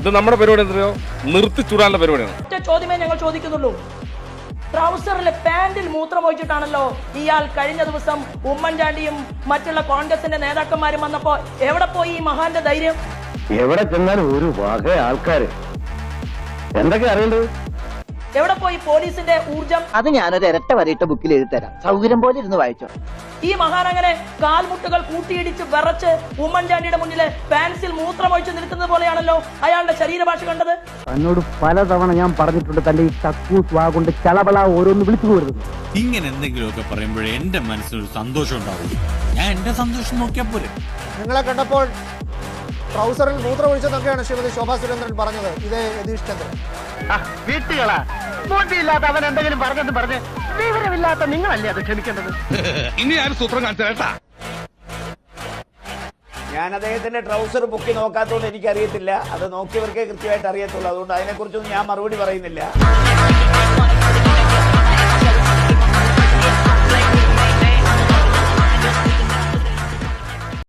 ഇത് നമ്മുടെ പരിപാടി എന്തോ നിർത്തി ചൂടാനുള്ള പരിപാടിയാണ്. ഒറ്റ ചോദ്യമേ ഞങ്ങൾ ചോദിക്കുന്നുള്ളൂ. ട്രൗസറിലെ പാന്റിൽ മൂത്രമൊഴിച്ചിട്ടാണല്ലോ ഇയാൾ കഴിഞ്ഞ ദിവസം ഉമ്മൻചാണ്ടിയും മറ്റുള്ള കോൺഗ്രസിന്റെ നേതാക്കന്മാരും വന്നപ്പോ എവിടെ പോയി ഈ മഹാന്റെ ധൈര്യം? എവിടെ ചെന്നാലും ഒരു വക ആൾക്കാര് എന്തൊക്കെ അറിയേണ്ടത്? എവിടെ പോയി പോലീസിന്റെ ഊർജം? അത് ഞാനൊരു ഇരട്ട വരയിട്ട ബുക്കിൽ എഴുതി തരാം, സൗകര്യം പോലെ ഇരുന്ന് വായിച്ചോ. ഈ മഹാൻ അങ്ങനെ കാൽമുട്ടുകൾ കൂട്ടിയിടിച്ച് വിറച്ച് ഉമ്മൻചാണ്ടിയുടെ മുന്നിലെ പാൻസിൽ മൂത്രമൊഴിച്ച് നിൽക്കുന്നത് പോലെയാണല്ലോ അയാളുടെ ശരീരഭാഷ കണ്ടത്. എന്നോട് പലതവണ ഞാൻ പറഞ്ഞിട്ടുണ്ട്, തന്റെ ഈ കക്കൂസ് വാ കൊണ്ട് ചളബള ഓരോന്ന് വിളിച്ചു പോരുന്നു. ഇങ്ങനെ എന്തെങ്കിലുമൊക്കെ പറയുമ്പോഴേ എന്റെ മനസ്സിനൊരു സന്തോഷം ഉണ്ടാവുള്ളൂ. ഞാൻ എന്റെ സന്തോഷം നോക്കിയാൽ പോരെ. നിങ്ങളെ കണ്ടപ്പോൾ ട്രൗസറിൽ മൂത്രമൊഴിച്ചെന്നൊക്കെയാണ് ശ്രീമതി ശോഭാ സുരേന്ദ്രൻ പറഞ്ഞത്. ഇതേ യതീഷ് ചന്ദ്രൻ വീട്ടുകളാ ബോട്ടിയില്ലാത്ത അവൻ എന്തെങ്കിലും പറഞ്ഞെന്ന് പറഞ്ഞ് വിവരമില്ലാത്ത നിങ്ങളല്ലേ അത് ക്ഷമിക്കേണ്ടത്. ഇനി ആരും സൂത്രം കാണിച്ചു കേട്ടാ. ഞാൻ അദ്ദേഹത്തിന്റെ ട്രൗസർ പൊക്കി നോക്കാത്തതുകൊണ്ട് എനിക്കറിയത്തില്ല. അത് നോക്കിയവർക്കേ കൃത്യമായിട്ട് അറിയത്തുള്ളൂ. അതുകൊണ്ട് അതിനെക്കുറിച്ചൊന്നും ഞാൻ മറുപടി പറയുന്നില്ല.